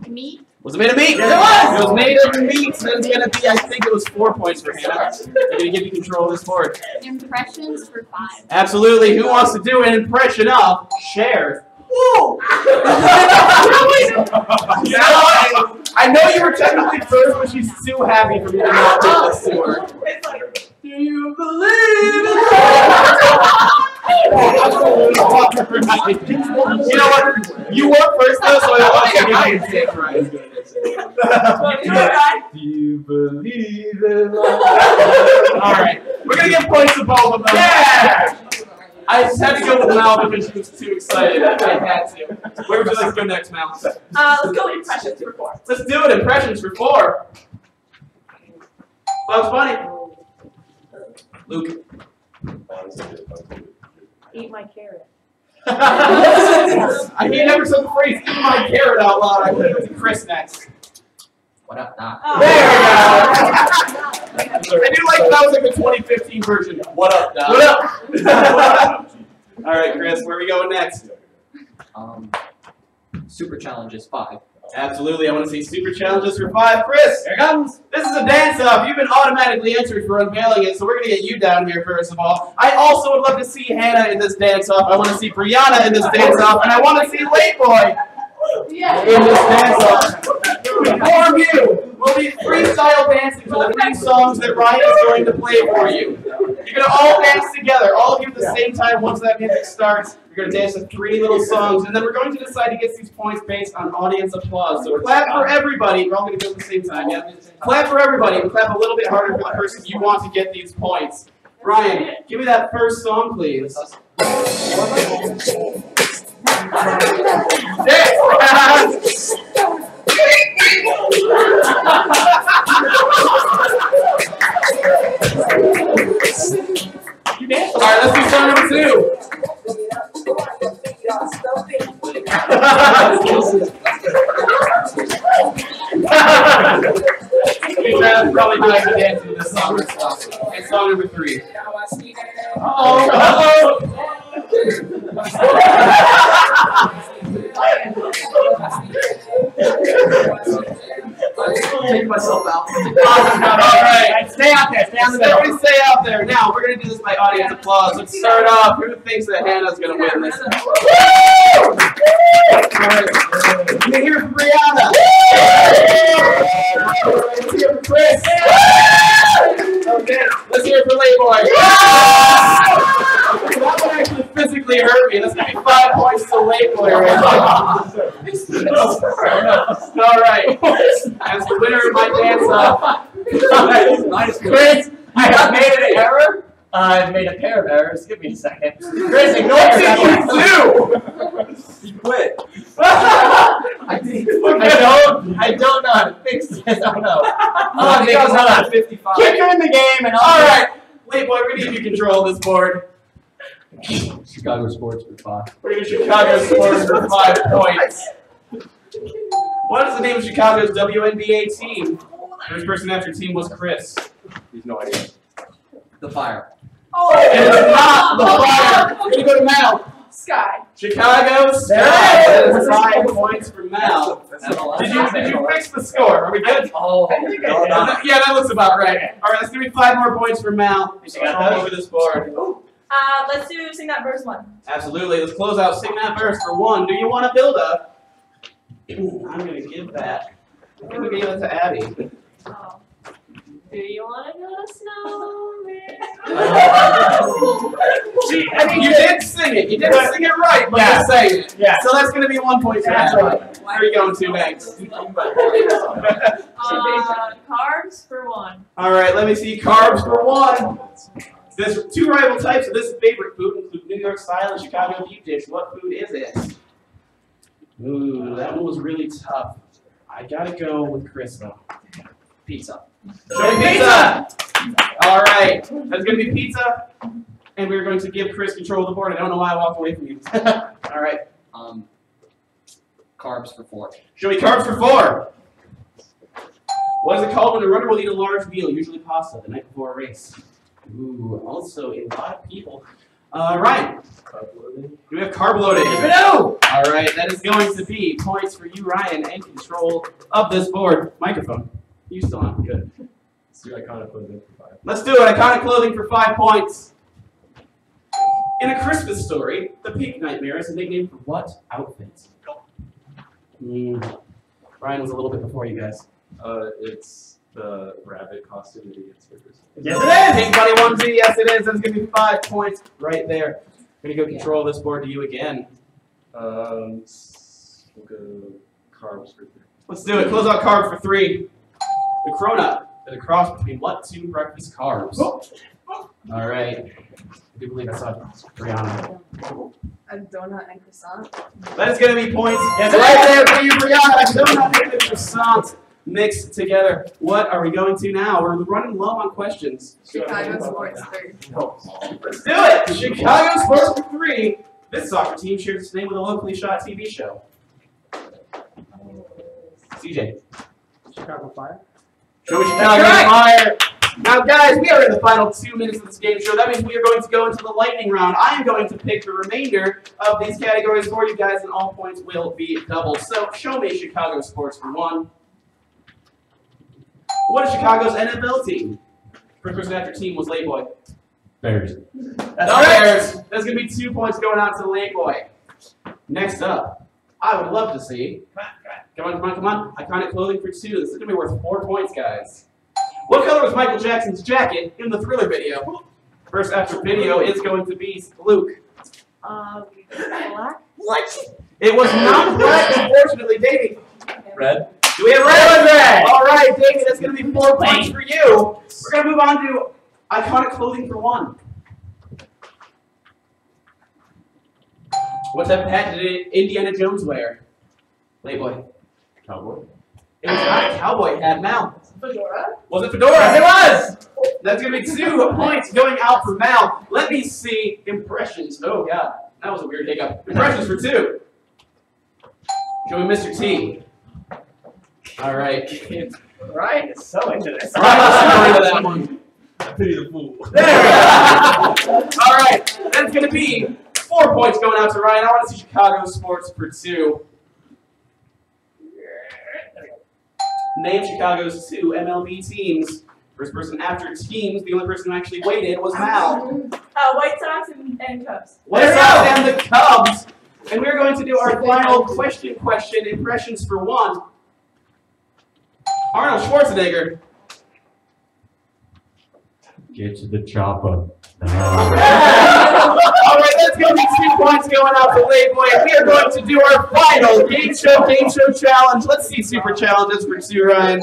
Meat? Was it made of meat? Yes, It was made of meat. So it's going to be, I think it was 4 points for Hannah. I'm going to give you control of this board. Impressions for 5. Absolutely. Who wants to do an impression of Cher? Woo! I know you were technically first, but she's too happy for me to not do this to her. Do you believe in love? You know what? You were first though, so I want to give you a take, right? Do you believe in love? Alright, we're gonna give points to both of them. Yeah! I just had to go with Mal because she was too excited. I had to. Where would you like to go next, Mal? let's go impressions for 4. Let's do it. Impressions for 4. Bugs Bunny. Luke. Eat my carrot. I never said the phrase "eat my carrot" out loud. I think it was Chris next. What up, Doc? There we go. I do like that was like the 2015 version. What up, Doc? What up? All right, Chris, where are we going next? Super challenges 5. Absolutely, I want to see super challenges for 5. Chris, Here it comes. this is a dance-off. You've been automatically entered for unveiling it, so we're going to get you down here first of all. I also would love to see Hannah in this dance-off. I want to see Brianna in this dance-off, and I want to see Late Boy in this dance-off. Four of you will be freestyle dancing to the 3 songs that Ryan is going to play for you. You're going to all dance together, all of you at the same time once that music starts. You're going to dance to 3 little songs, and then we're going to decide who gets these points based on audience applause. So clap for everybody. We're all going to do it at the same time, yeah? Clap for everybody, but clap a little bit harder for the person you want to get these points. Ryan, give me that first song, please. Alright, let's do song number 2. Probably not going to dance to this song. Okay, song number 3. Take myself out. Alright, Stay out there. Stay on the middle. everybody stay out there. Now, we're going to do this by audience applause. Let's start off. Who thinks that Hannah's going to win this? Alright, let me hear from Brianna. Let's hear from Chris. Okay, let's hear from Late Boy. That one actually physically hurt me. That's going to be 5 points to Late Boy right now. Alright, as the winner of my dance-off. Chris, I have made an error. I've made a pair of errors. Give me a second. Chris, ignore What that did one. you do? You quit. I don't know how to fix this. I don't know. Hold on. 55. Kick her in the game and all Alright, Late Boy, we're going to give you control of this board. Chicago sports for 5. We're going to Chicago Sports for 5 points. What is the name of Chicago's WNBA team? First person after team was Chris. He's no idea. The Fire. It is not the Fire. We're going to go to Mal. Sky. Chicago Sky. That is 5 points for Mal. Did you fix the score? Are we good? Oh, Yeah, that looks about right. All right, let's give me 5 more points for Mal. Control over this board. Let's do Sing That Verse 1. Absolutely. Let's close out Sing That Verse for 1. Do you want to build up? I'm going to give that. I'm going to give it to Abby. Oh. Do you want to build a snowman? You did sing it. You did sing it right, but you sang it. Yeah. So that's going to be 1 point for Abby. Where are you going to next? Carbs for 1. All right, let me see. Carbs for 1. There's 2 rival types of this favorite food include New York style and Chicago deep dish. What food is it? Ooh, that one was really tough. I gotta go with Chris though. Pizza. Show me pizza! All right, that's gonna be pizza, and we're going to give Chris control of the board. I don't know why I walked away from you. All right. Carbs for 4. Show me carbs for 4. What is it called when a runner will eat a large meal, usually pasta, the night before a race? Ooh, also a lot of people. Ryan. Do we have carb loading? Yes, we do! Alright, that is going to be points for you, Ryan, and control of this board. Microphone. You still on. Good. Let's do iconic clothing for 5. Let's do it. Iconic clothing for 5 points. In A Christmas Story, the Pink Nightmare is a nickname for what outfit? Ryan was a little bit before you guys. It's the rabbit costume that he gets for Christmas. Yes, it is! Pink Bunny onesie, yes it is. That's going to be 5 points right there. We're going to go control this board to you again. We'll go carbs for 3. Let's do it. Close out carb for 3. The cronut is a cross between what 2 breakfast carbs? All right. I do believe I saw Brianna. A donut and croissant. That is going to be points. Yes, right there for you, Brianna. A donut and a croissant mixed together. What are we going to now? We're running low on questions. Chicago sports 3. Let's do it. Chicago Sports for 3. This soccer team shares its name with a locally shot TV show. CJ. Chicago Fire. Show me Chicago Fire. Now, guys, we are in the final 2 minutes of this game show. That means we are going to go into the lightning round. I am going to pick the remainder of these categories for you guys, and all points will be doubled. So, show me Chicago sports for one. What is Chicago's NFL team? First person after team was Late Boy. Bears. That's Bears. That's going to be 2 points going out to the Late Boy. Next up, I would love to see. Come on. Iconic clothing for 2. This is going to be worth 4 points, guys. What color was Michael Jackson's jacket in the Thriller video? First after video is going to be Luke. Black? What? It was not black, unfortunately, Davey. Red. Do we have red? All right, Davey, that's going to be 4 points for you. We're going to move on to iconic clothing for 1. What type of hat did Indiana Jones wear? Playboy. Cowboy. It was not a cowboy hat, Mal. Fedora? Was it Fedora? It was! That's going to be 2 points going out for Mal. Let me see impressions. Oh, God. That was a weird hiccup. Impressions for 2. Show me Mr. T. All right. Ryan is so into this. That one. Pity the fool. All right. That's going to be 4 points going out to Ryan. I want to see Chicago sports for 2. Name Chicago's 2 MLB teams. First person after teams, the only person who actually waited was Mal. White Sox and Cubs. White Sox and the Cubs. And we're going to do our final question, impressions for 1. Arnold Schwarzenegger. Get to the chopper. All right, that's going to be 2 points going out to Late Boy. We are going to do our final game show challenge. Let's see super challenges for 2, Ryan.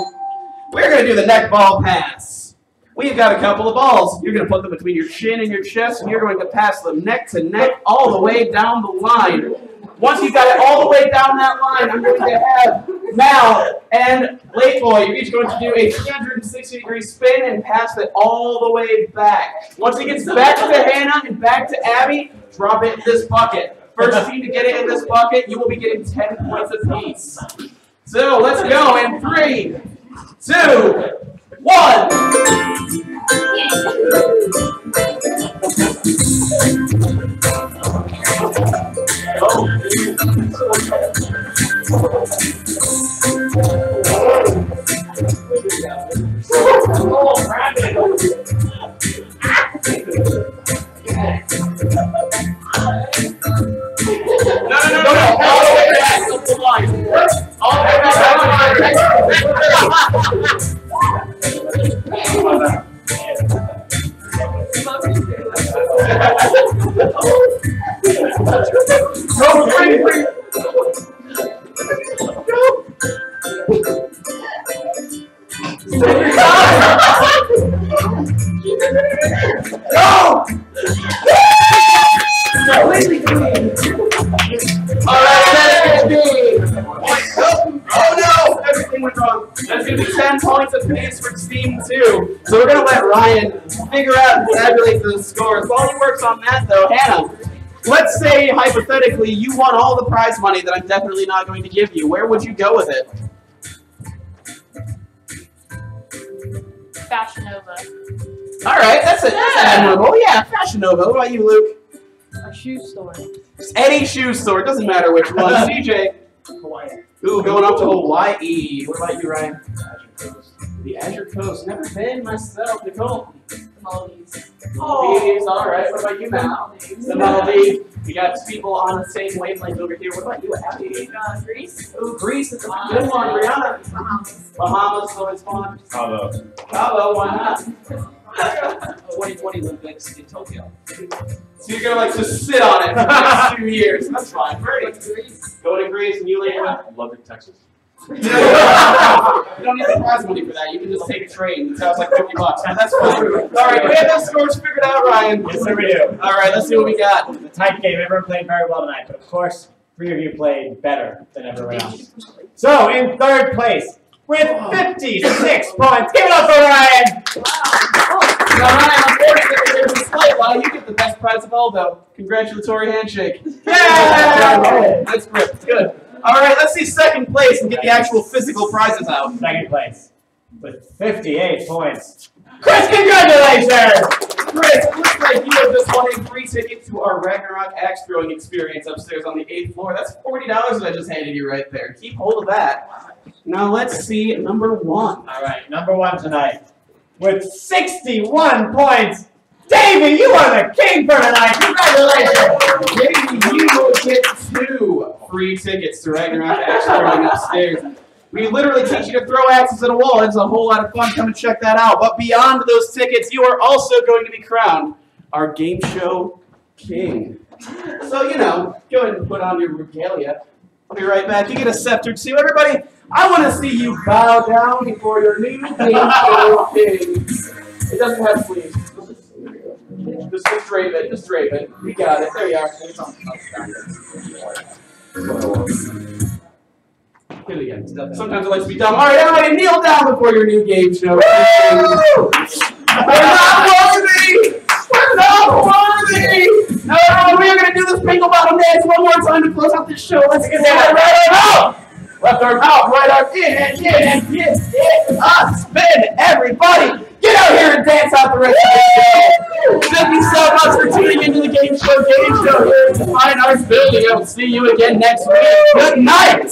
We're going to do the neck ball pass. We've got a couple of balls. You're going to put them between your chin and your chest, and you're going to pass them neck to neck all the way down the line. Once you've got it all the way down that line, I'm going to have Mal and Late Boy. You're each going to do a 360-degree spin and pass it all the way back. Once it gets back to Hannah and back to Abby, drop it in this bucket. First team to get it in this bucket, you will be getting 10 points apiece. So let's go in 3, 2, 1. So we're going to let Ryan figure out and tabulate the scores. While he works on that, though, Hannah, let's say, hypothetically, you won all the prize money that I'm definitely not going to give you. Where would you go with it? Fashion Nova. All right, that's admirable. Yeah, Fashion Nova. What about you, Luke? A shoe store. Just any shoe store. It doesn't matter which one. CJ. Hawaii. Ooh, going up to Hawaii. What about you, Ryan? The Azure Coast. Never been myself. Nicole. The Maldives. Maldives. All right. What about you, Mal? The Maldives. We got people on the same wavelength over here. What about you, Abby? Greece. Ooh, Greece is a good one. Rihanna. Bahamas. So it's fun. Cabo. Cabo. Why not? 2020 Olympics in Tokyo. So you're gonna like just sit on it for the next 2 years. That's fine. Great. Go to Greece and you later. Lubbock, Texas. You don't need the prize money for that. You can just take a train. It costs like $50. That's fine. All right, we have those scores figured out, Ryan. Yes, sir, we do. All right, let's see what we got. The tight game. Everyone played very well tonight, but of course, 3 of you played better than everyone else. So, in 3rd place, with 56 points, give it up for Ryan! Now, Ryan, unfortunately, there's a slight lie. You get the best prize of all, though. Congratulatory handshake. Yeah! Nice grip. Good. All right, let's see second place and get the actual physical prizes out. Second place with 58 points. Chris, congratulations! Chris, it looks like you have just won a free ticket to our Ragnarok axe throwing experience upstairs on the 8th floor. That's $40 that I just handed you right there. Keep hold of that. Now let's see number 1. All right, number 1 tonight with 61 points. Davey, you are the king for tonight. Congratulations! Davey, you will get 2 free tickets to Ragnarok axe throwing upstairs. We literally teach you to throw axes at a wall. It's a whole lot of fun. Come and check that out. But beyond those tickets, you are also going to be crowned our game show king. So, you know, go ahead and put on your regalia. I'll be right back. You get a scepter too. Everybody, I want to see you bow down before your new game show king. It doesn't have sleeves. Just drape it. Just drape it. We got it. There you are. Hit it again. Sometimes it likes to be dumb. All right, everybody, kneel down before your new game show. We're not worthy! We're not worthy! No, we are going to do this Pinklebottom dance one more time to close out this show. Let's get that right out! Left arm out, right arm in, and spin, everybody! Get out here and dance out the rest of the show! Thank you so much for tuning into the Game Show here at the Fine Arts Building. I will see you again next week. Good night!